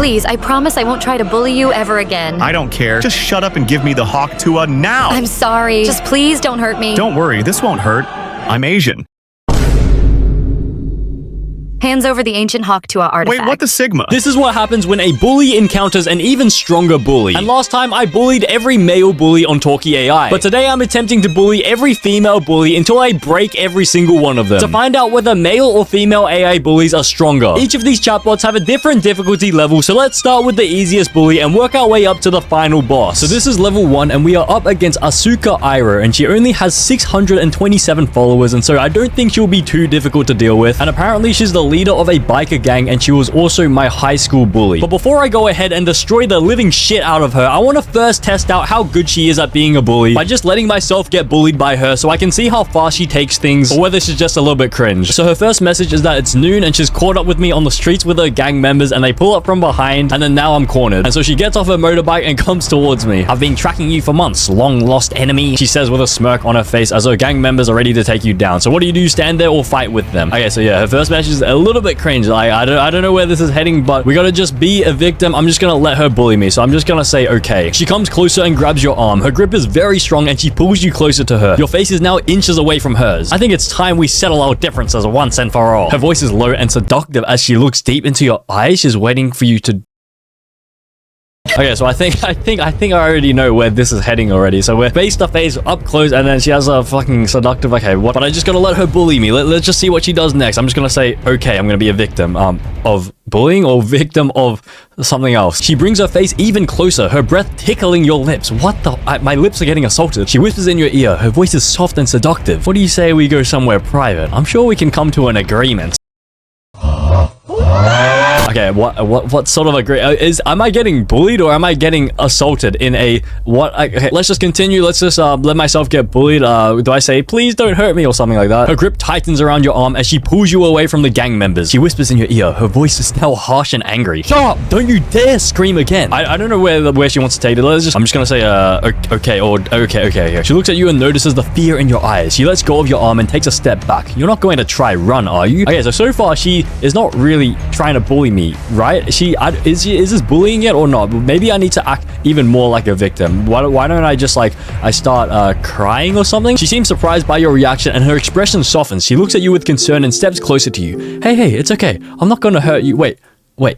Please, I promise I won't try to bully you ever again. I don't care. Just shut up and give me the Hawk Tuah now. I'm sorry. Just please don't hurt me. Don't worry, this won't hurt. I'm Asian. Hands over the ancient Hawk Tuah artifact. Wait, what the Sigma? This is what happens when a bully encounters an even stronger bully. And last time, I bullied every male bully on Talkie AI. But today, I'm attempting to bully every female bully until I break every single one of them. To find out whether male or female AI bullies are stronger. Each of these chatbots have a different difficulty level, so let's start with the easiest bully and work our way up to the final boss. So this is level 1, and we are up against Asuka Iroh, and she only has 627 followers, and so I don't think she'll be too difficult to deal with. And apparently, she's the leader of a biker gang, and she was also my high school bully. But before I go ahead and destroy the living shit out of her, I want to first test out how good she is at being a bully by just letting myself get bullied by her so I can see how far she takes things or whether she's just a little bit cringe. So her first message is that it's noon and she's caught up with me on the streets with her gang members, and they pull up from behind, and then now I'm cornered. And so she gets off her motorbike and comes towards me. I've been tracking you for months, long lost enemy, she says with a smirk on her face as her gang members are ready to take you down. So what do? Stand there or fight with them? Okay, so yeah, her first message is a little bit cringe. Like, I don't know where this is heading, but we gotta just be a victim. I'm just gonna let her bully me, so I'm just gonna say okay. She comes closer and grabs your arm. Her grip is very strong and she pulls you closer to her. Your face is now inches away from hers. I think it's time we settle our differences once and for all. Her voice is low and seductive as she looks deep into your eyes. She's waiting for you to... Okay, so I think I already know where this is heading already. So we're face to face, up close, and then she has a fucking seductive... Okay, what? But I just gotta let her bully me. Let's just see what she does next. I'm just gonna say, okay, I'm gonna be a victim of bullying or victim of something else. She brings her face even closer, her breath tickling your lips. What the... my lips are getting assaulted. She whispers in your ear. Her voice is soft and seductive. What do you say we go somewhere private? I'm sure we can come to an agreement. Okay, what sort of am I getting bullied or am I getting assaulted in a what? Okay, let's just continue. Let's just let myself get bullied. Do I say please don't hurt me or something like that? Her grip tightens around your arm as she pulls you away from the gang members. She whispers in your ear. Her voice is now harsh and angry. Shut up! Don't you dare scream again. I don't know where she wants to take it. I'm just gonna say okay. She looks at you and notices the fear in your eyes. She lets go of your arm and takes a step back. You're not going to try run, are you? Okay, so far she is not really trying to bully me, right? Is this bullying yet or not? Maybe I need to act even more like a victim. Why don't I just I start crying or something? She seems surprised by your reaction and her expression softens. She looks at you with concern and steps closer to you. Hey, it's okay. I'm not gonna hurt you. Wait,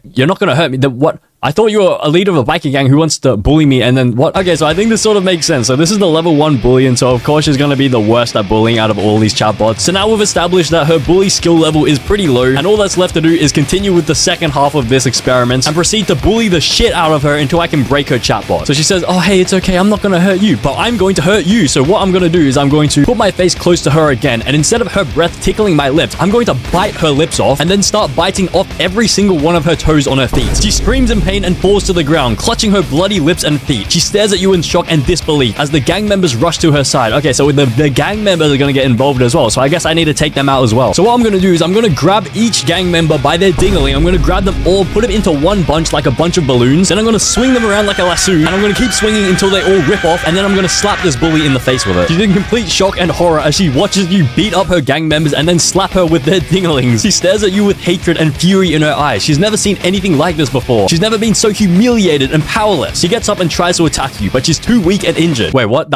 you're not gonna hurt me. What? I thought you were a leader of a biker gang who wants to bully me and then what? Okay, so I think this sort of makes sense. So this is the level 1 bully, and so of course she's going to be the worst at bullying out of all these chatbots. So now we've established that her bully skill level is pretty low, and all that's left to do is continue with the second half of this experiment and proceed to bully the shit out of her until I can break her chatbot. So she says, oh hey, it's okay, I'm not going to hurt you, but I'm going to hurt you. So what I'm going to do is I'm going to put my face close to her again, and instead of her breath tickling my lips, I'm going to bite her lips off and then start biting off every single one of her toes on her feet. She screams in pain and falls to the ground, clutching her bloody lips and feet. She stares at you in shock and disbelief as the gang members rush to her side. Okay, so the gang members are going to get involved as well, so I guess I need to take them out as well. So what I'm going to do is I'm going to grab each gang member by their dingling. I'm going to grab them all, put them into one bunch like a bunch of balloons, then I'm going to swing them around like a lasso, and I'm going to keep swinging until they all rip off, and then I'm going to slap this bully in the face with it. She's in complete shock and horror as she watches you beat up her gang members and then slap her with their dinglings. She stares at you with hatred and fury in her eyes. She's never seen anything like this before. She's never been so humiliated and powerless. She gets up and tries to attack you, but she's too weak and injured. Wait, what?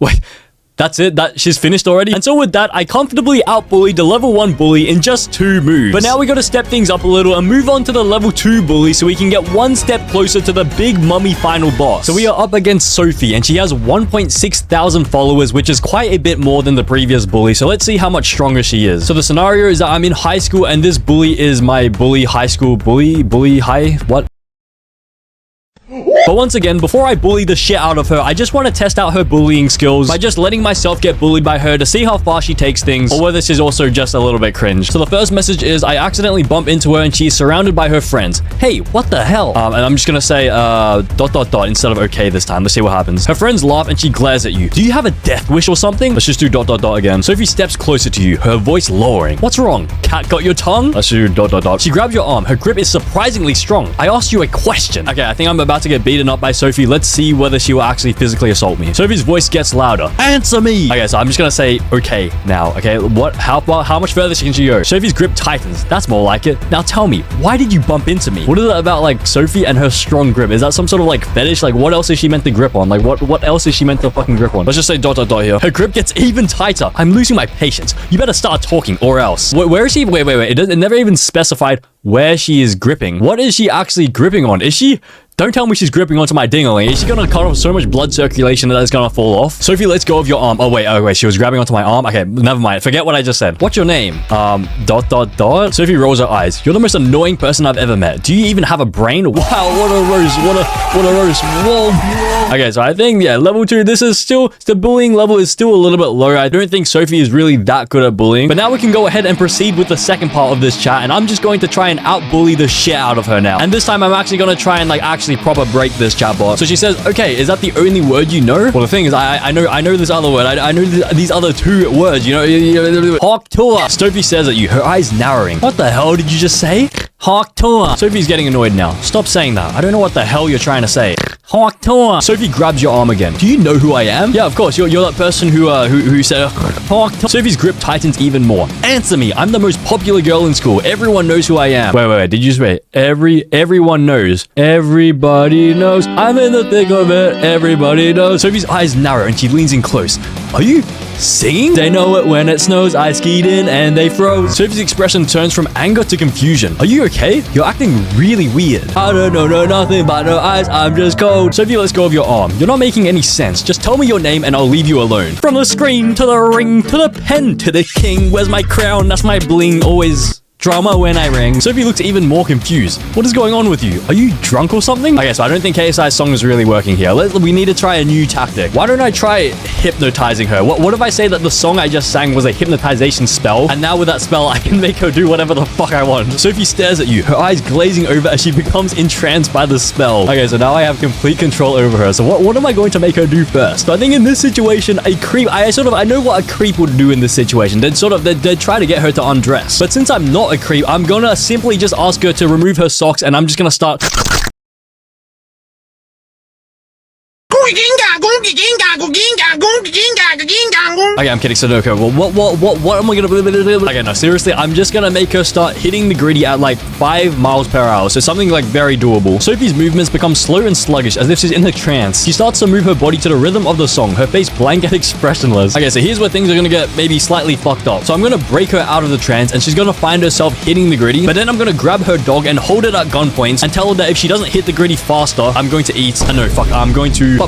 Wait, that's it? She's finished already? And so with that, I comfortably outbullied the level 1 bully in just 2 moves. But now we gotta step things up a little and move on to the level 2 bully so we can get one step closer to the big mummy final boss. So we are up against Sophie, and she has 1.6 thousand followers, which is quite a bit more than the previous bully. So let's see how much stronger she is. So the scenario is that I'm in high school, and this bully is my high school bully. What? But once again, before I bully the shit out of her, I just want to test out her bullying skills by just letting myself get bullied by her to see how far she takes things, or whether she's also just a little bit cringe. So the first message is I accidentally bump into her and she's surrounded by her friends. Hey, what the hell? And I'm just gonna say instead of okay this time. Let's see what happens. Her friends laugh and she glares at you. Do you have a death wish or something? Let's just do again. Sophie steps closer to you, her voice lowering. What's wrong? Cat got your tongue? Let's do She grabs your arm. Her grip is surprisingly strong. I asked you a question. Okay, I think I'm about to get beat beaten up by Sophie, let's see whether she will actually physically assault me. Sophie's voice gets louder. Answer me! Okay, so I'm just gonna say okay now, okay? How much further can she go? Sophie's grip tightens. That's more like it. Now tell me, why did you bump into me? What is it about, like, Sophie and her strong grip? Is that some sort of, like, fetish? Like, what else is she meant to grip on? Like, what else is she meant to fucking grip on? Let's just say ... here. Her grip gets even tighter. I'm losing my patience. You better start talking or else. Where is she? Wait. It never even specified where she is gripping. What is she actually gripping on? Is she... Don't tell me she's gripping onto my ding-a-ling. Is she gonna cut off so much blood circulation that it's gonna fall off? Sophie, let's go of your arm. Oh wait, she was grabbing onto my arm. Okay, never mind. Forget what I just said. What's your name? ... Sophie rolls her eyes. You're the most annoying person I've ever met. Do you even have a brain? Wow, what a roast. What a roast. Whoa. Okay, so I think, yeah, level 2, this is still, the bullying level is still a little bit low. I don't think Sophie is really that good at bullying. But now we can go ahead and proceed with the second part of this chat. And I'm just going to try and out-bully the shit out of her now. And this time I'm actually gonna try and, like, actually proper break this chatbot. So she says, okay, is that the only word you know? Well, the thing is, I know this other word. I know these other 2 words, you know. Hawk tour. Sophie says at you, her eyes narrowing. What the hell did you just say? Hawk tour. Sophie's getting annoyed now. Stop saying that. I don't know what the hell you're trying to say. Hawk tour. Sophie grabs your arm again. Do you know who I am? Yeah, of course. You're that person who said Hawk tour. Sophie's grip tightens even more. Answer me. I'm the most popular girl in school. Everyone knows who I am. Wait. Did you just wait? Everyone knows. Everybody knows. I'm in the thick of it. Everybody knows. Sophie's eyes narrow and she leans in close. Are you singing? They know it when it snows. I skied in and they froze. Sophie's expression turns from anger to confusion. Are you okay? You're acting really weird. I don't know nothing but no eyes. I'm just cold. Sophie, let's go of your arm. You're not making any sense. Just tell me your name and I'll leave you alone. From the screen to the ring to the pen to the king. Where's my crown? That's my bling. Always drama when I ring. Sophie looks even more confused. What is going on with you? Are you drunk or something? Okay, so I don't think KSI's song is really working here. We need to try a new tactic. Why don't I try hypnotizing her? What if I say that the song I just sang was a hypnotization spell, and now with that spell, I can make her do whatever the fuck I want? Sophie stares at you, her eyes glazing over as she becomes entranced by the spell. Okay, so now I have complete control over her. So what am I going to make her do first? So I think in this situation, a creep, I know what a creep would do in this situation. They'd try to get her to undress. But since I'm not a creep, I'm gonna simply just ask her to remove her socks and I'm just gonna start... Okay, I'm kidding, Sudoku. Well, what am I gonna... Okay, no, seriously, I'm just gonna make her start hitting the gritty at like 5 miles per hour, so something like very doable. Sophie's movements become slow and sluggish, as if she's in a trance. She starts to move her body to the rhythm of the song, her face blank and expressionless. Okay, so here's where things are gonna get maybe slightly fucked up. So I'm gonna break her out of the trance, and she's gonna find herself hitting the gritty, but then I'm gonna grab her dog and hold it at gunpoint, and tell her that if she doesn't hit the gritty faster, I'm going to eat... no, fuck, I'm going to...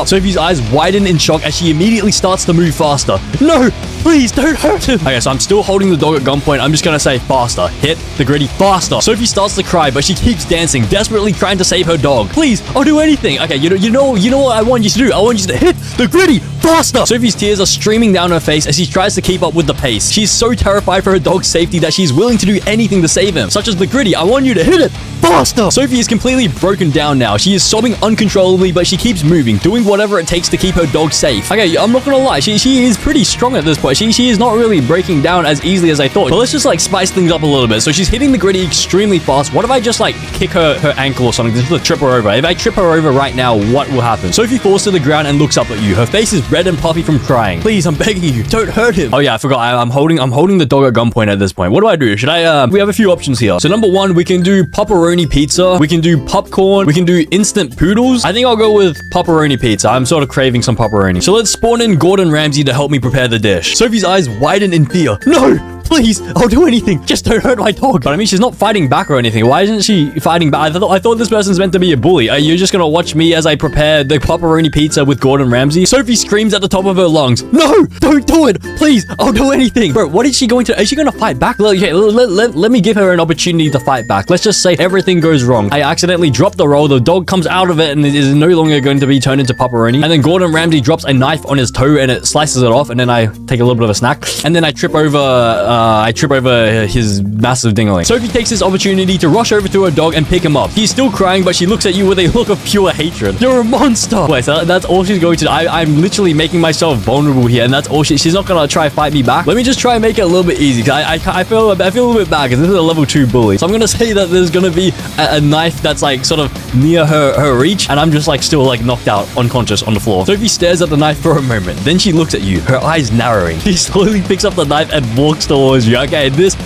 Sophie's eyes widen in shock as she immediately starts to move faster. No! Please, don't hurt him! Okay, so I'm still holding the dog at gunpoint. I'm just gonna say faster. Hit the gritty faster. Sophie starts to cry, but she keeps dancing, desperately trying to save her dog. Please, I'll do anything. Okay, you know what I want you to do. I want you to hit the gritty faster. Sophie's tears are streaming down her face as she tries to keep up with the pace. She's so terrified for her dog's safety that she's willing to do anything to save him, such as the gritty. I want you to hit it faster. Sophie is completely broken down now. She is sobbing uncontrollably, but she keeps moving, doing whatever it takes to keep her dog safe. Okay, I'm not gonna lie. She is pretty strong at this point. She is not really breaking down as easily as I thought. But let's just like spice things up a little bit. So she's hitting the gritty extremely fast. What if I just like kick her ankle or something just to trip her over? If I trip her over right now, what will happen? Sophie falls to the ground and looks up at you. Her face is red and puffy from crying. Please, I'm begging you, don't hurt him. Oh yeah, I forgot. I'm holding the dog at gunpoint at this point. What do I do? Should I? We have a few options here. So number 1, we can do pepperoni pizza. We can do popcorn. We can do instant poodles. I think I'll go with pepperoni pizza. I'm sort of craving some pepperoni. So let's spawn in Gordon Ramsay to help me prepare the dish. Sophie's eyes widen in fear. No! Please, I'll do anything. Just don't hurt my dog. But I mean, she's not fighting back or anything. Why isn't she fighting back? I thought this person's meant to be a bully. You're just gonna watch me as I prepare the pepperoni pizza with Gordon Ramsay? Sophie screams at the top of her lungs. No, don't do it. Please, I'll do anything. Bro, what is she going to... Is she gonna fight back? Okay, let me give her an opportunity to fight back. Let's just say everything goes wrong. I accidentally drop the roll. The dog comes out of it and it is no longer going to be turned into pepperoni. And then Gordon Ramsay drops a knife on his toe and it slices it off. And then I take a little bit of a snack. And then I trip over I trip over his massive dingling. Sophie takes this opportunity to rush over to her dog and pick him up. He's still crying, but she looks at you with a look of pure hatred. You're a monster. Wait, so that's all she's going to do. I'm literally making myself vulnerable here, and that's all she's not gonna try fight me back. Let me just try and make it a little bit easy. I feel a little bit bad because this is a level 2 bully. So I'm gonna say that there's gonna be a knife that's like sort of near her reach, and I'm just like still like knocked out, unconscious on the floor. Sophie stares at the knife for a moment. Then she looks at you, her eyes narrowing. She slowly picks up the knife and walks towards you. Okay, this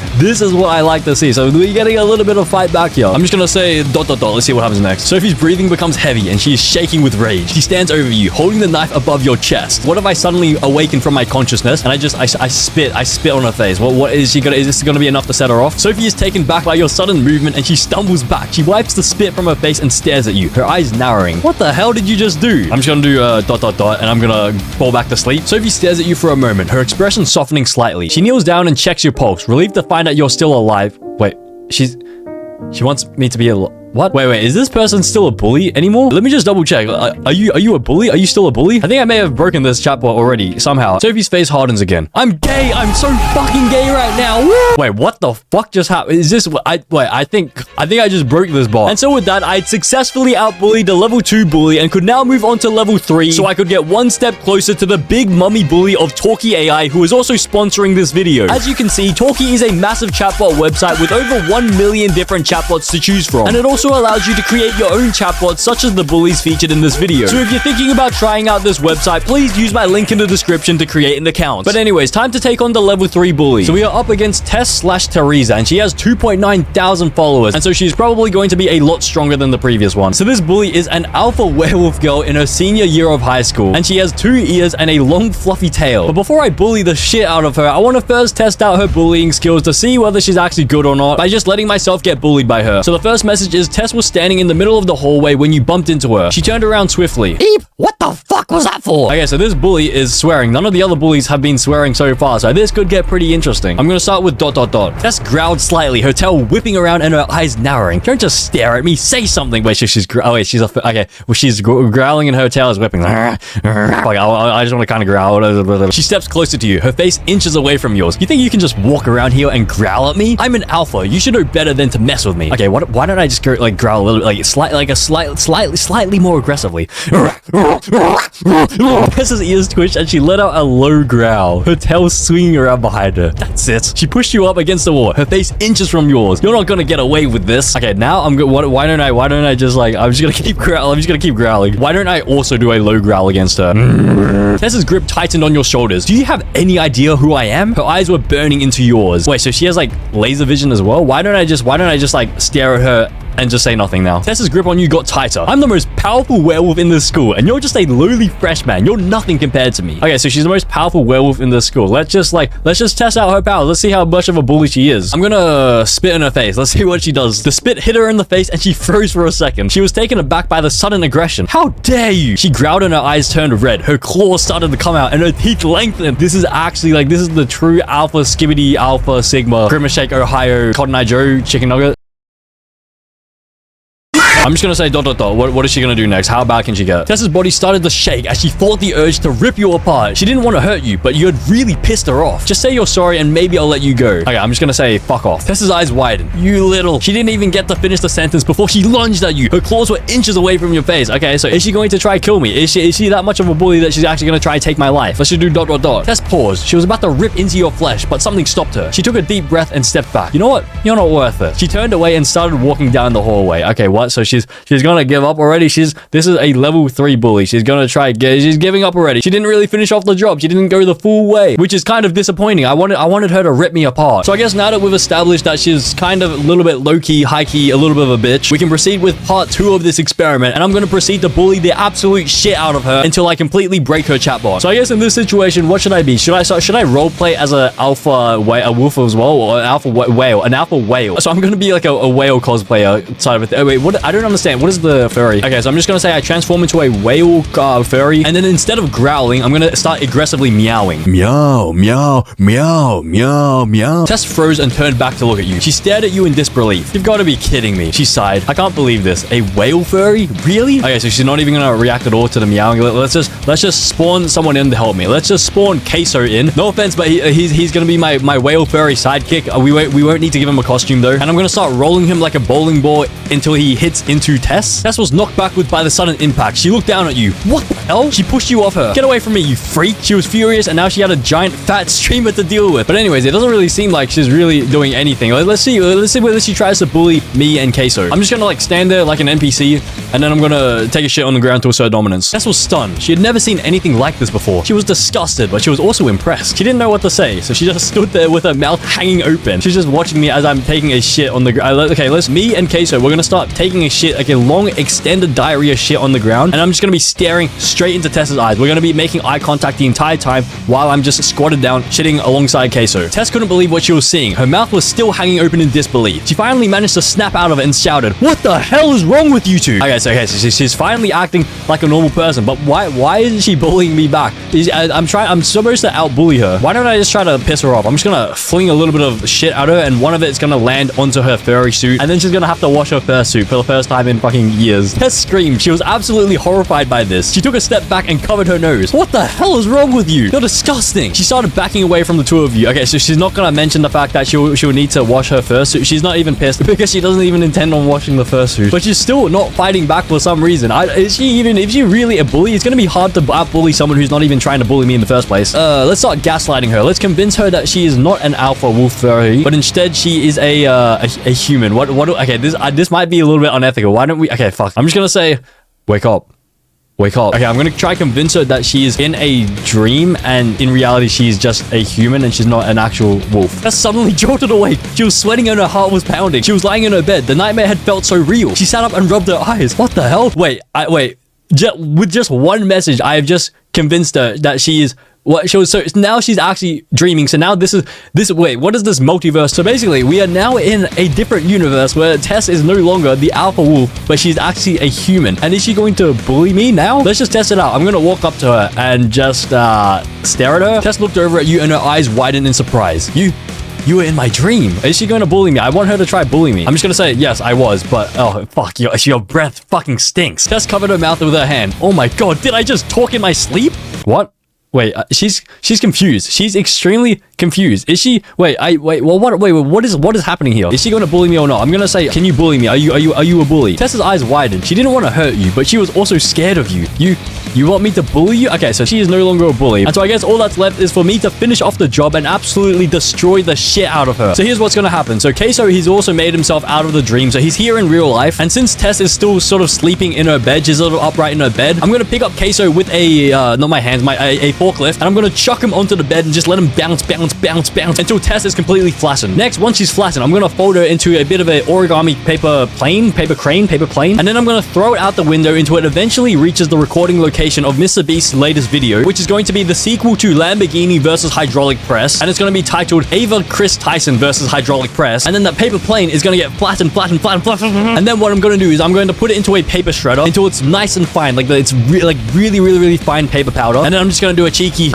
is what I like to see. So we're getting a little bit of fight back here. I'm just gonna say ... Let's see what happens next. Sophie's breathing becomes heavy and she is shaking with rage. She stands over you, holding the knife above your chest. What if I suddenly awaken from my consciousness and I spit on her face? What is she gonna? Is this gonna be enough to set her off? Sophie is taken back by your sudden movement and she stumbles back. She wipes the spit from her face and stares at you, her eyes narrowing. What the hell did you just do? I'm just gonna do ... and I'm gonna fall back to sleep. Sophie stares at you for a moment, her expression softening slightly. She kneels down and checks your pulse, relieved to find that you're still alive. Wait, she wants me to be alive. What? Wait, is this person still a bully anymore? Let me just double check. Are you a bully? Are you still a bully? I think I may have broken this chatbot already, somehow. Sophie's face hardens again. I'm gay! I'm so fucking gay right now! Woo! Wait, what the fuck just happened? Is this... I think I just broke this bot. And so with that, I'd successfully outbullied the level 2 bully and could now move on to level 3 so I could get one step closer to the big mummy bully of Talkie AI, who is also sponsoring this video. As you can see, Talkie is a massive chatbot website with over 1 million different chatbots to choose from. And it also allows you to create your own chatbots such as the bullies featured in this video. So if you're thinking about trying out this website, please use my link in the description to create an account. But anyways, time to take on the level 3 bully. So we are up against Tess/Teresa and she has 2.9 thousand followers, and so she's probably going to be a lot stronger than the previous one. So this bully is an alpha werewolf girl in her senior year of high school, and she has 2 ears and a long fluffy tail. But before I bully the shit out of her, I want to first test out her bullying skills to see whether she's actually good or not by just letting myself get bullied by her. So the first message is Tess was standing in the middle of the hallway when you bumped into her. She turned around swiftly. Eep! What the fuck was that for? Okay, so this bully is swearing. None of the other bullies have been swearing so far, so this could get pretty interesting. I'm gonna start with ... Tess growled slightly, her tail whipping around and her eyes narrowing. Don't just stare at me, say something. Wait, she's growling and her tail is whipping. Like, I just want to kind of growl. She steps closer to you, her face inches away from yours. You think you can just walk around here and growl at me? I'm an alpha. You should know better than to mess with me. Okay, why don't I just go, like, growl a little bit, like slightly more aggressively. Tess's ears twitched and she let out a low growl, her tail swinging around behind her. That's it. She pushed you up against the wall, her face inches from yours. You're not gonna get away with this. Okay, now I'm good. Why don't I just like, I'm just gonna keep growling. Why don't I also do a low growl against her? Tess's grip tightened on your shoulders. Do you have any idea who I am? Her eyes were burning into yours. Wait, so she has like laser vision as well? Why don't I just like stare at her and just say nothing now? Tess's grip on you got tighter. I'm the most powerful werewolf in this school, and you're just a lowly freshman. You're nothing compared to me. Okay, so she's the most powerful werewolf in this school. Let's just test out her powers. Let's see how much of a bully she is. I'm gonna spit in her face. Let's see what she does. The spit hit her in the face, and she froze for a second. She was taken aback by the sudden aggression. How dare you? She growled and her eyes turned red. Her claws started to come out, and her teeth lengthened. This is actually like, this is the true alpha skibbity alpha sigma Grimace Shake Ohio Cotton Eye Joe chicken nugget. I'm just gonna say ... What is she gonna do next? How bad can she get? Tess's body started to shake as she fought the urge to rip you apart. She didn't want to hurt you, but you had really pissed her off. Just say you're sorry and maybe I'll let you go. Okay, I'm just gonna say fuck off. Tess's eyes widened. You little... She didn't even get to finish the sentence before she lunged at you. Her claws were inches away from your face. Okay, so is she going to try kill me? Is she that much of a bully that she's actually gonna try take my life? Let's just do ... Tess paused. She was about to rip into your flesh, but something stopped her. She took a deep breath and stepped back. You know what? You're not worth it. She turned away and started walking down the hallway. Okay, what? So she's gonna give up already. This is a level 3 bully. She's gonna try. She's giving up already. She didn't really finish off the job. She didn't go the full way, which is kind of disappointing. I wanted her to rip me apart. So I guess now that we've established that she's kind of a little bit low-key, high-key, a little bit of a bitch, we can proceed with part 2 of this experiment, and I'm gonna proceed to bully the absolute shit out of her until I completely break her chatbot. So I guess in this situation, what should I be? Should I roleplay as a wolf as well, or an alpha whale? An alpha whale. So I'm gonna be like a whale cosplayer side of it. Oh wait, what? I don't don't understand. What is the furry? Okay, so I'm just gonna say I transform into a whale furry, and then instead of growling, I'm gonna start aggressively meowing. Meow, meow, meow, meow, meow. Tess froze and turned back to look at you. She stared at you in disbelief. You've got to be kidding me. She sighed. I can't believe this. A whale furry? Really? Okay, so she's not even gonna react at all to the meowing. Let's just spawn someone in to help me. Let's just spawn Queso in. No offense, but he's gonna be my whale furry sidekick. We won't need to give him a costume though. And I'm gonna start rolling him like a bowling ball until he hits into Tess. Tess was knocked backwards by the sudden impact. She looked down at you. What the hell? She pushed you off her. Get away from me, you freak. She was furious, and now she had a giant fat streamer to deal with. But anyways, it doesn't really seem like she's really doing anything. Let's see whether she tries to bully me and Queso. I'm just gonna like stand there like an NPC, and then I'm gonna take a shit on the ground to assert dominance. Tess was stunned. She had never seen anything like this before. She was disgusted, but she was also impressed. She didn't know what to say, so she just stood there with her mouth hanging open. She's just watching me as I'm taking a shit on the ground. Okay, me and Queso, we're gonna start taking a shit, like a long extended diarrhea shit on the ground, and I'm just gonna be staring straight into Tess's eyes. We're gonna be making eye contact the entire time while I'm just squatted down, shitting alongside Queso. Tess couldn't believe what she was seeing. Her mouth was still hanging open in disbelief. She finally managed to snap out of it and shouted, "What the hell is wrong with you two?" Okay, so she's finally acting like a normal person, but why isn't she bullying me back? I'm supposed to out-bully her. Why don't I just try to piss her off? I'm just gonna fling a little bit of shit at her, and one of it's gonna land onto her furry suit, and then she's gonna have to wash her fursuit for the first time in fucking years. Tess screamed. She was absolutely horrified by this. She took a step back and covered her nose. What the hell is wrong with you? You're disgusting. She started backing away from the two of you. Okay, so she's not gonna mention the fact that she'll need to wash her fursuit. She's not even pissed because she doesn't even intend on washing the fursuit. But she's still not fighting back for some reason. Is she really a bully? It's gonna be hard to out-bully someone who's not even trying to bully me in the first place. Let's start gaslighting her. Let's convince her that she is not an alpha wolf furry, but instead she is a human. Okay, this might be a little bit unethical. Why don't we? Okay, fuck. I'm just gonna say, wake up. Wake up. Okay, I'm gonna try convince her that she is in a dream and in reality she's just a human and she's not an actual wolf. Tess suddenly jolted awake. She was sweating and her heart was pounding. She was lying in her bed. The nightmare had felt so real. She sat up and rubbed her eyes. What the hell? Wait. With just one message, I have just convinced her that she is what she was. So now she's actually dreaming. So now this. Wait, what is this multiverse? So basically, we are now in a different universe where Tess is no longer the alpha wolf, but she's actually a human. And is she going to bully me now? Let's just test it out. I'm gonna walk up to her and just stare at her. Tess looked over at you, and her eyes widened in surprise. You were in my dream. Is she going to bully me? I want her to try bullying me. I'm just going to say, yes, I was, but oh, fuck, your breath fucking stinks. Tess covered her mouth with her hand. Oh my god, did I just talk in my sleep? What? Wait, she's confused. She's extremely confused. Is she? Wait, what is happening here? Is she going to bully me or not? I'm going to say, can you bully me? Are you a bully? Tess's eyes widened. She didn't want to hurt you, but she was also scared of you. You want me to bully you? Okay, so she is no longer a bully. And so I guess all that's left is for me to finish off the job and absolutely destroy the shit out of her. So here's what's going to happen. So Queso, he's also made himself out of the dream. So he's here in real life. And since Tess is still sort of sleeping in her bed, she's sort of upright in her bed, I'm going to pick up Queso with not my hands, a forklift. And I'm going to chuck him onto the bed and just let him bounce until Tess is completely flattened. Next, once she's flattened, I'm going to fold her into a bit of an origami paper plane. And then I'm going to throw it out the window until it eventually reaches the recording location of Mr. Beast's latest video, which is going to be the sequel to Lamborghini versus Hydraulic Press, and it's going to be titled Ava Chris Tyson versus Hydraulic Press, and then that paper plane is going to get flattened, and then what I'm going to do is I'm going to put it into a paper shredder until it's nice and fine, like it's really fine paper powder, and then I'm just going to do a cheeky.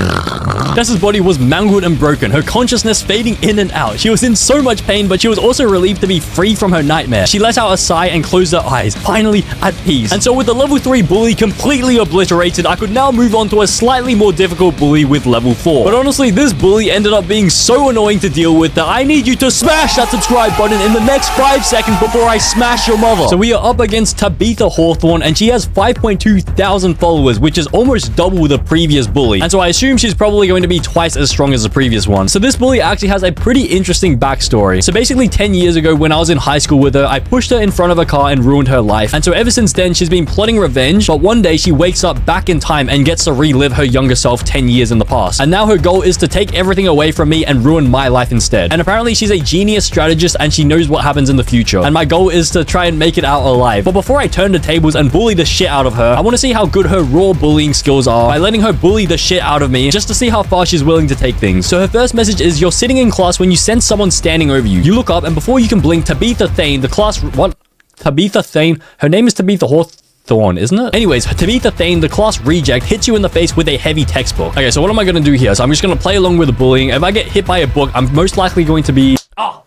Tess's body was mangled and broken, her consciousness fading in and out. She was in so much pain, but she was also relieved to be free from her nightmare. She let out a sigh and closed her eyes, finally at peace. And so with the level 3 bully completely obliterated, I could now move on to a slightly more difficult bully with level 4. But honestly, this bully ended up being so annoying to deal with that I need you to smash that subscribe button in the next 5 seconds before I smash your mother. So we are up against Tabitha Hawthorne, and she has 5.2 thousand followers, which is almost double the previous bully. And so I assume she's probably going to be twice as strong as the previous one. So this bully actually has a pretty interesting backstory. So basically 10 years ago when I was in high school with her, I pushed her in front of a car and ruined her life. And so ever since then, she's been plotting revenge, but one day she wakes up back in time and gets to relive her younger self 10 years in the past. And now her goal is to take everything away from me and ruin my life instead. And apparently she's a genius strategist and she knows what happens in the future. And my goal is to try and make it out alive. But before I turn the tables and bully the shit out of her, I want to see how good her raw bullying skills are by letting her bully the shit out of me just to see how far she's willing to take things. So her first message is, you're sitting in class when you sense someone standing over you. You look up and before you can blink, Tabitha Thane, the class... What? Tabitha Thane. Her name is Tabitha Hawthorne, isn't it? Anyways, Tabitha Thane, the class reject, hits you in the face with a heavy textbook. Okay, so what am I going to do here? So I'm just going to play along with the bullying. If I get hit by a book, I'm most likely going to be... Oh.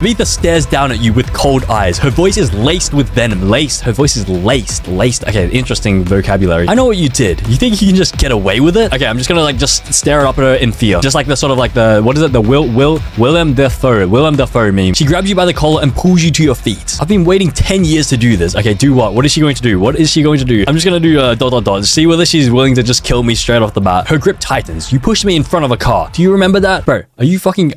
Tabitha stares down at you with cold eyes. Her voice is laced with venom. Laced. Her voice is laced. Laced. Okay, interesting vocabulary. I know what you did. You think you can just get away with it? Okay, I'm just gonna like just stare up at her in fear. Just like the sort of like the, what is it? The Willem Dafoe meme. She grabs you by the collar and pulls you to your feet. I've been waiting 10 years to do this. Okay, do what? What is she going to do? What is she going to do? I'm just gonna do ... See whether she's willing to just kill me straight off the bat. Her grip tightens. You pushed me in front of a car. Do you remember that? Bro, are you fucking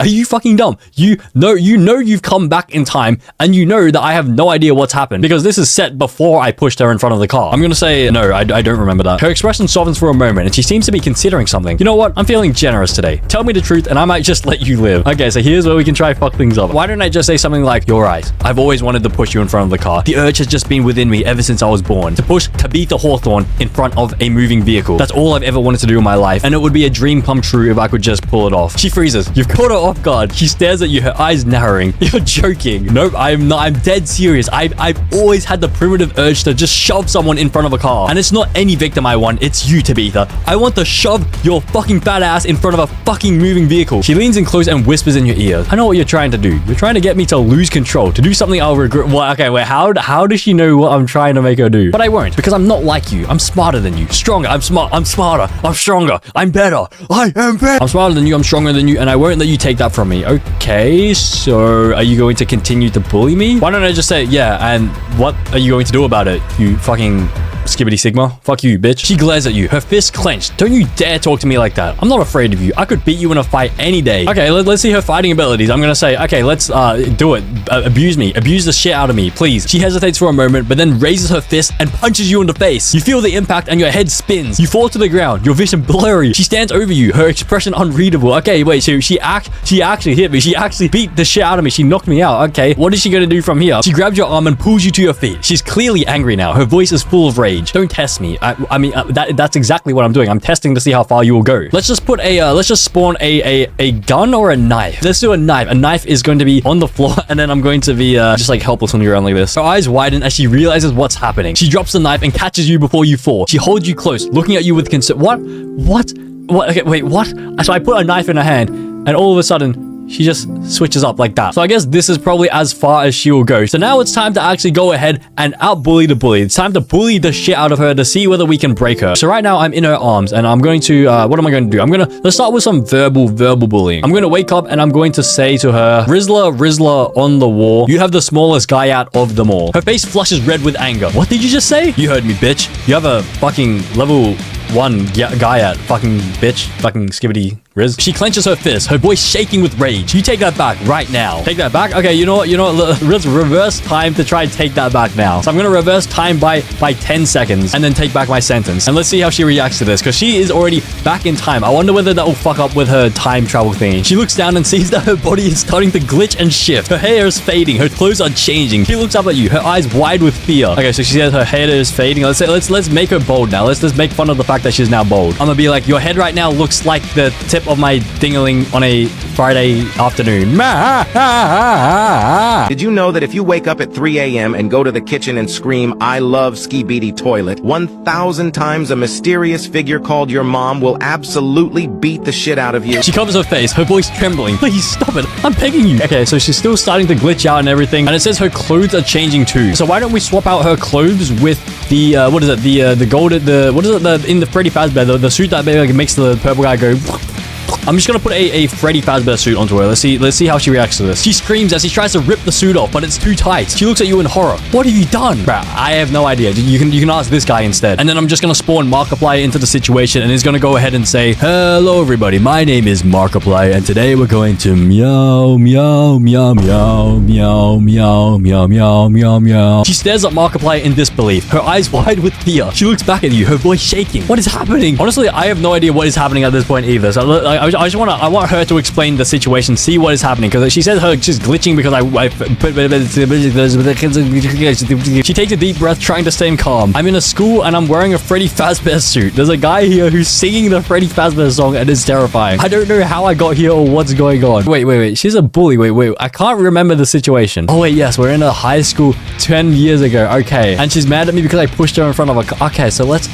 dumb? You know you've come back in time and you know that I have no idea what's happened because this is set before I pushed her in front of the car. I'm gonna say no, I don't remember that. Her expression softens for a moment and she seems to be considering something. You know what? I'm feeling generous today. Tell me the truth and I might just let you live. Okay, so here's where we can try fuck things up. Why don't I just say something like, you're right. I've always wanted to push you in front of the car. The urge has just been within me ever since I was born. To push Tabitha Hawthorne in front of a moving vehicle. That's all I've ever wanted to do in my life and it would be a dream come true if I could just pull it off. She freezes. You've caught her off guard. She stares at you, her eyes narrowing. You're joking. Nope, I'm not. I'm dead serious. I've always had the primitive urge to just shove someone in front of a car. And it's not any victim I want. It's you, Tabitha. I want to shove your fucking fat ass in front of a fucking moving vehicle. She leans in close and whispers in your ear. I know what you're trying to do. You're trying to get me to lose control, to do something I'll regret. Well, okay, wait, how does she know what I'm trying to make her do? But I won't, because I'm not like you. I'm smarter than you. Stronger. I'm smart. I'm smarter. I'm stronger. I'm better. I am better. I'm smarter than you. I'm stronger than you. And I won't let you take that from me. Okay, so are you going to continue to bully me? Why don't I just say, yeah, and what are you going to do about it, you fucking skibbity sigma? Fuck you, bitch. She glares at you, her fist clenched. Don't you dare talk to me like that. I'm not afraid of you. I could beat you in a fight any day. Okay, let's see her fighting abilities. I'm gonna say, okay, let's do it. Abuse me. Abuse the shit out of me, please. She hesitates for a moment, but then raises her fist and punches you in the face. You feel the impact and your head spins. You fall to the ground, your vision blurry. She stands over you, her expression unreadable. Okay, wait, so she actually hit me. She actually beat the shit out of me. She knocked me out. Okay, what is she gonna do from here? She grabs your arm and pulls you to your feet. She's clearly angry now. Her voice is full of rage. Don't test me. I mean, that's exactly what I'm doing. I'm testing to see how far you will go. Let's just put let's just spawn a gun or a knife. Let's do a knife. A knife is going to be on the floor and then I'm going to be just like helpless on the ground like this. Her eyes widen as she realizes what's happening. She drops the knife and catches you before you fall. She holds you close, looking at you with concern. What? Okay, wait, what? So I put a knife in her hand and all of a sudden, she just switches up like that. So I guess this is probably as far as she will go. So now it's time to actually go ahead and out-bully the bully. It's time to bully the shit out of her to see whether we can break her. So right now I'm in her arms and I'm going to, what am I going to do? Let's start with some verbal bullying. I'm going to wake up and I'm going to say to her, Rizzler on the wall, you have the smallest guy out of them all. Her face flushes red with anger. What did you just say? You heard me, bitch. You have a fucking level 1 guy at fucking bitch, fucking skibbity Riz. She clenches her fist, her voice shaking with rage. You take that back right now. Take that back? Okay, you know what? Riz, reverse time to try and take that back now. So I'm gonna reverse time by 10 seconds and then take back my sentence. And let's see how she reacts to this, because she is already back in time. I wonder whether that will fuck up with her time travel thingy. She looks down and sees that her body is starting to glitch and shift. Her hair is fading. Her clothes are changing. She looks up at you, her eyes wide with fear. Okay, so she says her hair is fading. Let's make her bold now. Let's just make fun of the fact that she's now bold. I'm gonna be like, your head right now looks like the tip of my ding-a-ling on a Friday afternoon. Did you know that if you wake up at 3 a.m. and go to the kitchen and scream, I love Skibidi Toilet, 1,000 times a mysterious figure called your mom will absolutely beat the shit out of you? She covers her face, her voice trembling. Please stop it. I'm begging you. Okay, so she's still starting to glitch out and everything. And it says her clothes are changing too. So why don't we swap out her clothes with the, what is it? The gold, what is it? In the Freddy Fazbear, the suit that makes the purple guy go... I'm just gonna put a Freddy Fazbear suit onto her. Let's see how she reacts to this. She screams as she tries to rip the suit off, but it's too tight. She looks at you in horror. What have you done? Bruh, I have no idea. You can ask this guy instead. And then I'm just gonna spawn Markiplier into the situation, and he's gonna go ahead and say, hello everybody, my name is Markiplier, and today we're going to meow, meow, meow, meow, meow, meow, meow, meow, meow, meow. She stares at Markiplier in disbelief, her eyes wide with fear. She looks back at you, her voice shaking. What is happening? Honestly, I have no idea what is happening at this point either. So I want her to explain the situation, see what is happening, because she says she's glitching because she takes a deep breath trying to stay calm. I'm in a school and I'm wearing a Freddy Fazbear suit. There's a guy here who's singing the Freddy Fazbear song and it's terrifying. I don't know how I got here or what's going on. Wait. She's a bully. Wait. I can't remember the situation. Oh wait, yes, we're in a high school 10 years ago. Okay. And she's mad at me because I pushed her in front of a car. Okay, so let's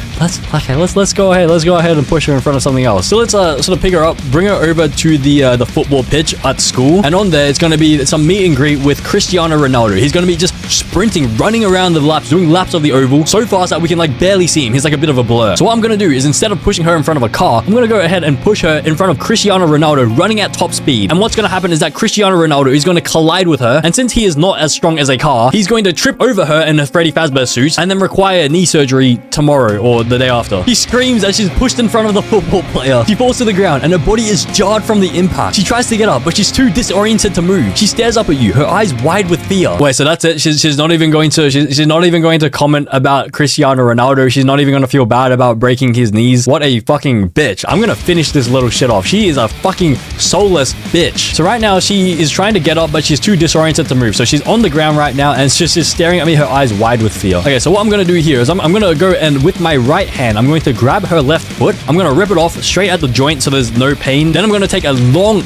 go ahead. Let's go ahead and push her in front of something else. So let's sort of pick her up, bring her over to the football pitch at school. And on there, it's going to be some meet and greet with Cristiano Ronaldo. He's going to be just sprinting, running around the laps, doing laps of the oval so fast that we can like barely see him. He's like a bit of a blur. So what I'm going to do is instead of pushing her in front of a car, I'm going to go ahead and push her in front of Cristiano Ronaldo running at top speed. And what's going to happen is that Cristiano Ronaldo is going to collide with her. And since he is not as strong as a car, he's going to trip over her in a Freddy Fazbear suit and then require knee surgery tomorrow or the day after. She screams as she's pushed in front of the football player. She falls to the ground and her body is jarred from the impact. She tries to get up, but she's too disoriented to move. She stares up at you, her eyes wide with fear. Wait, so that's it? She's not even going to comment about Cristiano Ronaldo. She's not even going to feel bad about breaking his knees. What a fucking bitch. I'm going to finish this little shit off. She is a fucking soulless bitch. So right now she is trying to get up, but she's too disoriented to move. So she's on the ground right now and she's just staring at me, her eyes wide with fear. Okay, so what I'm going to do here is I'm going to go and with my right hand, I'm going to grab her left foot. I'm going to rip it off straight at the joint so there's no pain. Then I'm going to take a long,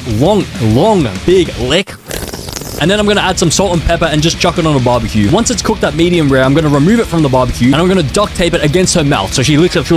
big lick. And then I'm going to add some salt and pepper and just chuck it on a barbecue. Once it's cooked at medium rare, I'm going to remove it from the barbecue and I'm going to duct tape it against her mouth. So she licks it.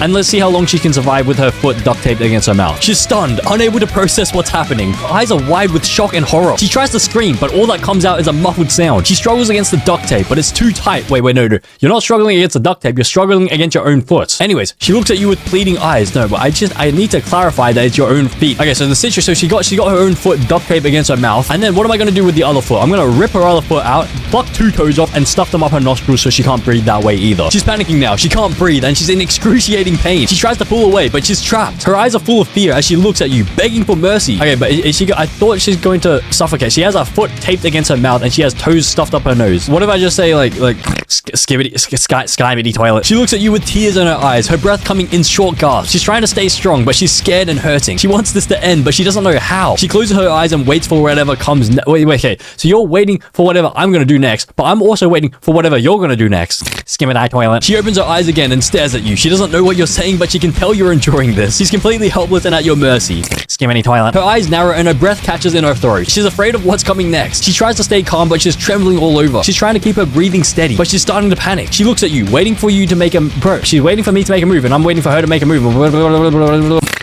And let's see how long she can survive with her foot duct taped against her mouth. She's stunned, unable to process what's happening. Her eyes are wide with shock and horror. She tries to scream, but all that comes out is a muffled sound. She struggles against the duct tape, but it's too tight. Wait, no. You're not struggling against the duct tape. You're struggling against your own foot. Anyways, she looks at you with pleading eyes. No, but I need to clarify that it's your own feet. Okay, so the situation, so she got her own foot duct taped against her mouth. And then what am I going to do with the other foot? I'm going to rip her other foot out, pluck 2 toes off, and stuff them up her nostrils so she can't breathe that way either. She's panicking now. She can't breathe, and she's in excruciating pain. She tries to pull away, but she's trapped. Her eyes are full of fear as she looks at you, begging for mercy. Okay, but I thought she's going to suffocate. She has her foot taped against her mouth, and she has toes stuffed up her nose. What if I just say, like skybity toilet? She looks at you with tears in her eyes, her breath coming in short gasps. She's trying to stay strong, but she's scared and hurting. She wants this to end, but she doesn't know how. She closes her eyes and waits for whatever comes wait, okay. So you're waiting for whatever I'm gonna do next, but I'm also waiting for whatever you're gonna do next. Skimmy toilet. She opens her eyes again and stares at you. She doesn't know what you're saying, but she can tell you're enduring this. She's completely helpless and at your mercy. Skimmy toilet. Her eyes narrow and her breath catches in her throat. She's afraid of what's coming next. She tries to stay calm, but she's trembling all over. She's trying to keep her breathing steady, but she's starting to panic. She looks at you, waiting for you to make a she's waiting for me to make a move, and I'm waiting for her to make a move.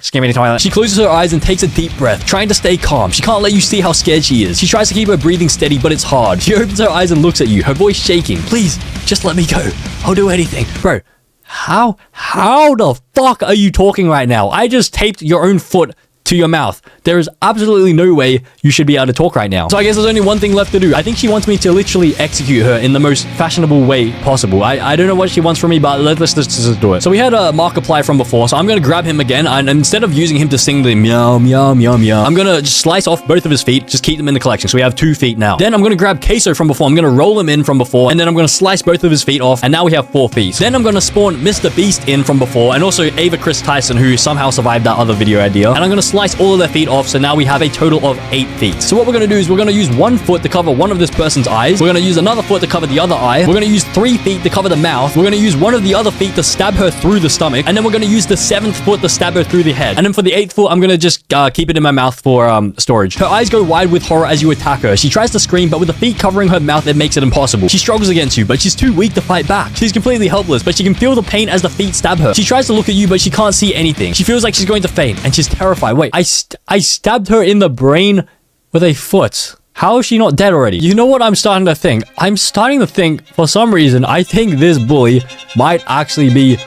Skimmy toilet. She closes her eyes and takes a deep breath, trying to stay calm. She can't let you see how scared she is. She tries to keep her breathing steady, but it's hard. She opens her eyes and looks at you, her voice shaking. Please, just let me go. I'll do anything. Bro, how the fuck are you talking right now? I just taped your own foot to your mouth. There is absolutely no way you should be able to talk right now. So I guess there's only one thing left to do. I think she wants me to literally execute her in the most fashionable way possible. I don't know what she wants from me, but let's just do it. So we had a Markiplier from before, so I'm going to grab him again, and instead of using him to sing the meow, meow, meow, meow, I'm going to just slice off both of his feet, just keep them in the collection. So we have 2 feet now. Then I'm going to grab Queso from before. I'm going to roll him in from before, and then I'm going to slice both of his feet off, and now we have 4 feet. Then I'm going to spawn Mr. Beast in from before, and also Ava Chris Tyson, who somehow survived that other video idea. And I'm going to slice all of their feet off, so now we have a total of 8 feet. So what we're going to do is we're going to use 1 foot to cover one of this person's eyes. We're going to use another foot to cover the other eye. We're going to use 3 feet to cover the mouth. We're going to use one of the other feet to stab her through the stomach. And then we're going to use the 7th foot to stab her through the head. And then for the 8th foot, I'm going to just keep it in my mouth for storage. Her eyes go wide with horror as you attack her. She tries to scream, but with the feet covering her mouth, it makes it impossible. She struggles against you, but she's too weak to fight back. She's completely helpless, but she can feel the pain as the feet stab her. She tries to look at you, but she can't see anything. She feels like she's going to faint, and she's terrified. Wait, I stabbed her in the brain with a foot. How is she not dead already? You know what I'm starting to think? I'm starting to think, for some reason, I think this bully might actually be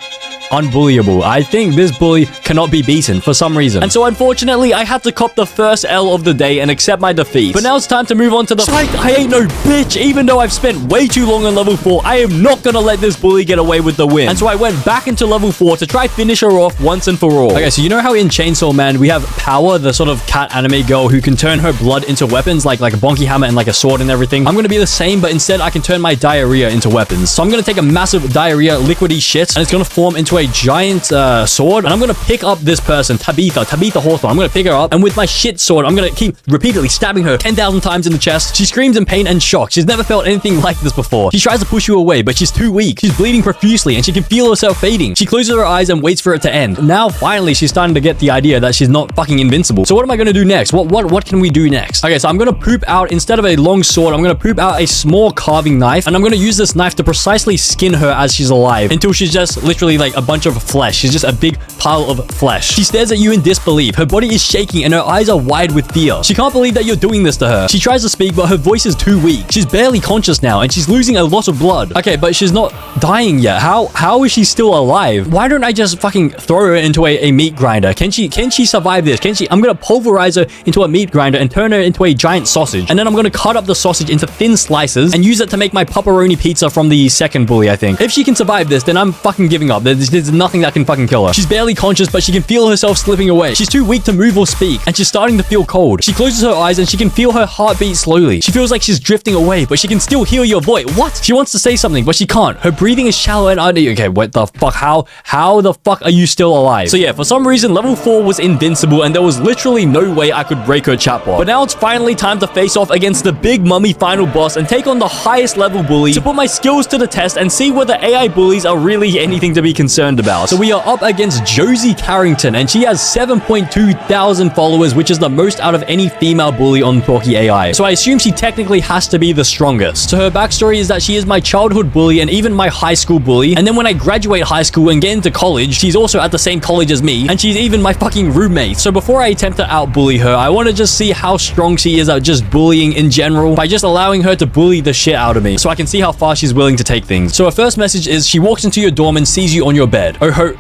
unbullyable. I think this bully cannot be beaten for some reason. And so unfortunately, I had to cop the first L of the day and accept my defeat. But now it's time to move on to the fight. I ain't no bitch. Even though I've spent way too long on level 4, I am not gonna let this bully get away with the win. And so I went back into level 4 to try finish her off once and for all. Okay, so you know how in Chainsaw Man, we have Power, the sort of cat anime girl who can turn her blood into weapons, like a bonky hammer and like a sword and everything? I'm gonna be the same, but instead I can turn my diarrhea into weapons. So I'm gonna take a massive diarrhea liquidy shit, and it's gonna form into a giant sword, and I'm gonna pick up this person, Tabitha Hawthorne. I'm gonna pick her up, and with my shit sword, I'm gonna keep repeatedly stabbing her 10,000 times in the chest. She screams in pain and shock. She's never felt anything like this before. She tries to push you away, but she's too weak. She's bleeding profusely, and she can feel herself fading. She closes her eyes and waits for it to end. Now, finally, she's starting to get the idea that she's not fucking invincible. So what am I gonna do next? What can we do next? Okay, so I'm gonna poop out, instead of a long sword, I'm gonna poop out a small carving knife, and I'm gonna use this knife to precisely skin her as she's alive until she's just literally like a bunch of flesh. She's just a big pile of flesh. She stares at you in disbelief. Her body is shaking and her eyes are wide with fear. She can't believe that you're doing this to her. She tries to speak, but her voice is too weak. She's barely conscious now, and she's losing a lot of blood. Okay, but she's not dying yet. How is she still alive? Why don't I just fucking throw her into a meat grinder? Can she survive this? I'm gonna pulverize her into a meat grinder and turn her into a giant sausage. And then I'm gonna cut up the sausage into thin slices and use it to make my pepperoni pizza from the second bully, I think. If she can survive this, then I'm fucking giving up. There's nothing that can fucking kill her. She's barely conscious, but she can feel herself slipping away. She's too weak to move or speak, and she's starting to feel cold. She closes her eyes and she can feel her heartbeat slowly. She feels like she's drifting away, but she can still hear your voice. What? She wants to say something, but she can't. Her breathing is shallow and okay, what the fuck? How the fuck are you still alive? So yeah, for some reason, level 4 was invincible, and there was literally no way I could break her chatbot. But now it's finally time to face off against the big mummy final boss and take on the highest level bully to put my skills to the test and see whether AI bullies are really anything to be concerned about. So we are up against Josie Carrington, and she has 7.2 thousand followers, which is the most out of any female bully on Talkie AI. So I assume she technically has to be the strongest. So her backstory is that she is my childhood bully and even my high school bully. And then when I graduate high school and get into college, she's also at the same college as me, and she's even my fucking roommate. So before I attempt to out-bully her, I want to just see how strong she is at just bullying in general by just allowing her to bully the shit out of me, so I can see how far she's willing to take things. So her first message is she walks into your dorm and sees you on your bed. Ohio?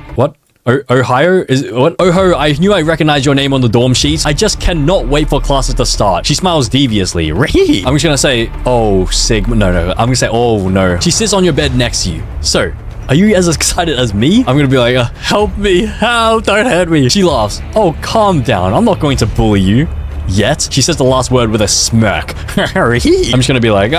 Oho, I knew I recognized your name on the dorm sheets. I just cannot wait for classes to start. She smiles deviously. I'm just gonna say, oh, Sigma. No. I'm gonna say, oh, no. She sits on your bed next to you. So, are you as excited as me? I'm gonna be like, help me, help, don't hurt me. She laughs. Oh, calm down. I'm not going to bully you. Yet. She says the last word with a smirk. I'm just gonna be like,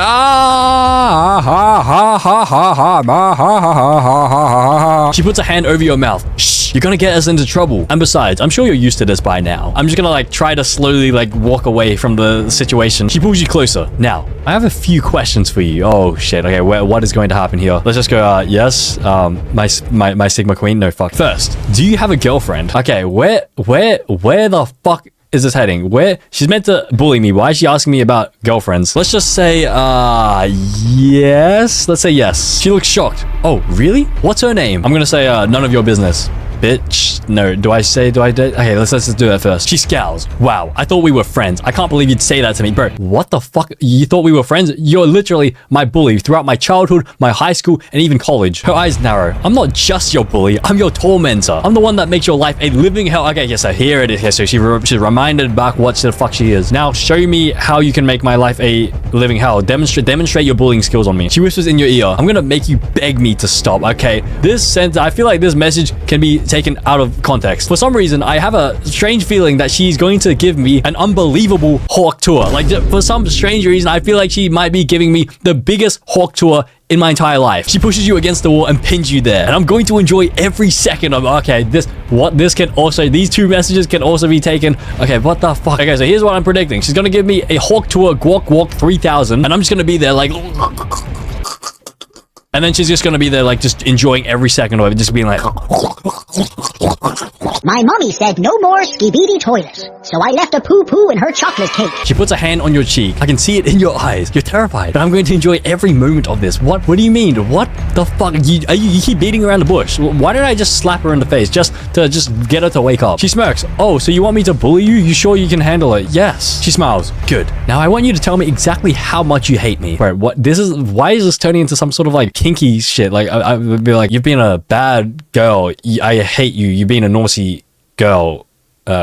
She puts a hand over your mouth. Shh, you're gonna get us into trouble. And besides, I'm sure you're used to this by now. I'm just gonna like try to slowly like walk away from the situation. She pulls you closer. Now, I have a few questions for you. Oh shit. Okay, what is going to happen here? Let's just go, yes. My Sigma Queen. No, fuck. First, do you have a girlfriend? Okay, where the fuck is this heading? Where? She's meant to bully me. Why is she asking me about girlfriends? Let's just say, yes. Let's say yes. She looks shocked. Oh, really? What's her name? I'm gonna say, none of your business. Bitch. No, do I do it? Okay, let's just do that first. She scowls. Wow, I thought we were friends. I can't believe you'd say that to me. Bro, what the fuck? You thought we were friends? You're literally my bully throughout my childhood, my high school, and even college. Her eyes narrow. I'm not just your bully. I'm your tormentor. I'm the one that makes your life a living hell. Okay, yes, so here it is. Here, so she's reminded back what the fuck she is. Now, show me how you can make my life a living hell. Demonstrate your bullying skills on me. She whispers in your ear. I'm gonna make you beg me to stop. Okay, this sentence, I feel like this message can be taken out of context. For some reason, I have a strange feeling that she's going to give me an unbelievable hawk tour. Like, for some strange reason, I feel like she might be giving me the biggest hawk tour in my entire life. She pushes you against the wall and pins you there. And I'm going to enjoy every second of, okay, these two messages can also be taken. Okay, what the fuck? Okay, so here's what I'm predicting. She's gonna give me a hawk tour Guac 3000, and I'm just gonna be there like, and then she's just gonna be there like just enjoying every second of it, just being like, my mommy said no more skibidi toilets, so I left a poo-poo in her chocolate cake. She puts a hand on your cheek. I can see it in your eyes. You're terrified, but I'm going to enjoy every moment of this. What do you mean? What the fuck? You keep beating around the bush. Why don't I just slap her in the face just to get her to wake up? She smirks. Oh, so you want me to bully you? You sure you can handle it? Yes. She smiles. Good. Now I want you to tell me exactly how much you hate me. Right, why is this turning into some sort of like kinky shit? Like I would be like, you've been a bad girl. I hate you. You've been a naughty girl.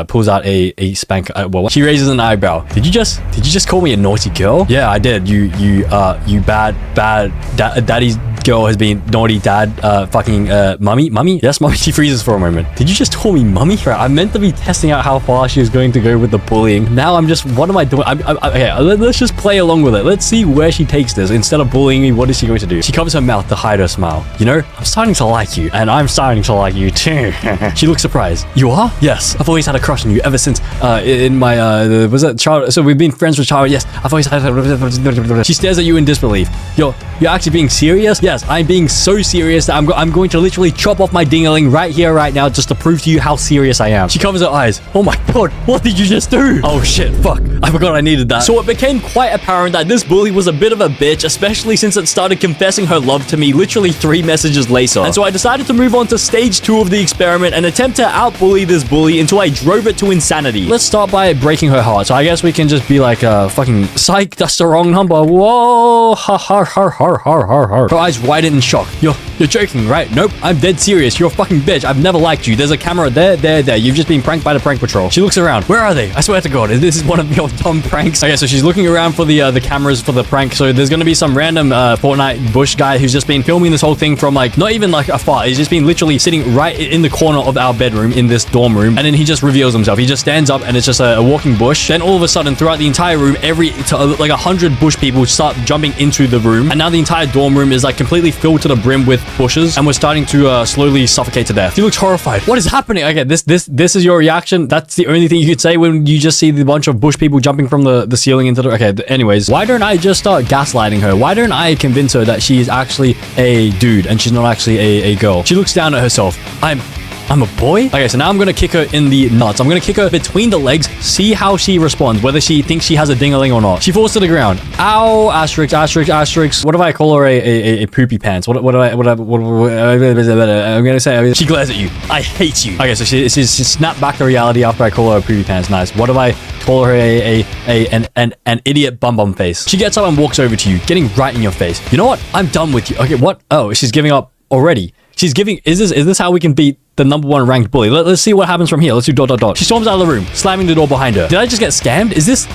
Pulls out a spank. She raises an eyebrow. Did you just call me a naughty girl? Yeah, I did. You bad daddy's girl has been naughty dad, mummy? Yes, mummy. She freezes for a moment. Did you just call me mummy? Right, I meant to be testing out how far she was going to go with the bullying. Now I'm just, what am I doing? Okay, let's just play along with it. Let's see where she takes this. Instead of bullying me, what is she going to do? She covers her mouth to hide her smile. You know, I'm starting to like you, and I'm starting to like you too. She looks surprised. You are? Yes. I've always had a crush on you ever since, in my, was that child? So we've been friends with child. Yes. I've always had. She stares at you in disbelief. You're actually being serious? Yes, I'm being so serious that I'm going to literally chop off my ding-a-ling right here, right now, just to prove to you how serious I am. She covers her eyes. Oh my god, what did you just do? Oh shit, fuck. I forgot I needed that. So it became quite apparent that this bully was a bit of a bitch, especially since it started confessing her love to me literally 3 messages later. And so I decided to move on to stage 2 of the experiment and attempt to out-bully this bully until I drove it to insanity. Let's start by breaking her heart. So I guess we can just be like, fucking, psych, that's the wrong number. Whoa, ha ha ha ha ha ha. Her eyes widen in shock. You're joking, right? Nope, I'm dead serious. You're a fucking bitch. I've never liked you. There's a camera there. You've just been pranked by the prank patrol. She looks around. Where are they? I swear to God, this is one of your dumb pranks. Okay, so she's looking around for the cameras for the prank. So there's gonna be some random Fortnite bush guy who's just been filming this whole thing from like, not even like afar. He's just been literally sitting right in the corner of our bedroom in this dorm room. And then he just reveals himself. He just stands up and it's just a walking bush. Then all of a sudden, throughout the entire room, like 100 bush people start jumping into the room. And now the entire dorm room is like completely filled to the brim with bushes. And we're starting to slowly suffocate to death. He looks horrified. What is happening? Okay, this is your reaction. That's the only thing you could say when you just see the bunch of bush people jumping from the ceiling into the... Okay, anyways. Why don't I just start gaslighting her? Why don't I convince her that she's actually a dude and she's not actually a girl? She looks down at herself. I'm a boy? Okay, so now I'm gonna kick her in the nuts. I'm gonna kick her between the legs, see how she responds, whether she thinks she has a ding-a-ling or not. She falls to the ground. Ow, asterisk, asterisk, asterisk. What if I call her a poopy pants? I'm gonna say, she glares at you. I hate you. Okay, so she snapped back to reality after I call her a poopy pants. Nice. What if I call her an idiot bum face? She gets up and walks over to you, getting right in your face. You know what? I'm done with you. Okay, what? Oh, she's giving up already. She's giving... Is this how we can beat the #1 ranked bully? Let's see what happens from here. Let's do ... She storms out of the room, slamming the door behind her. Did I just get scammed? Is this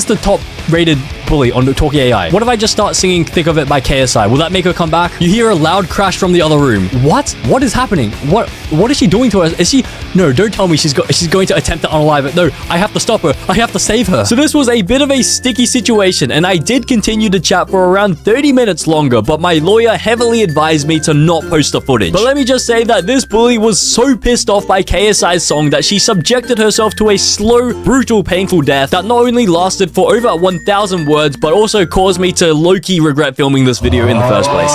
the top rated bully on the Talkie AI? What if I just start singing Thick of It by KSI? Will that make her come back? You hear a loud crash from the other room. What is happening? What is she doing to her? Is she... No, don't tell me she's going to attempt to unalive it. No, I have to stop her. I have to save her. So this was a bit of a sticky situation, and I did continue to chat for around 30 minutes longer, but my lawyer heavily advised me to not post the footage. But let me just say that this bully was so pissed off by KSI's song that she subjected herself to a slow, brutal, painful death that not only lasted for over 1,000 words, but also caused me to low-key regret filming this video in the first place.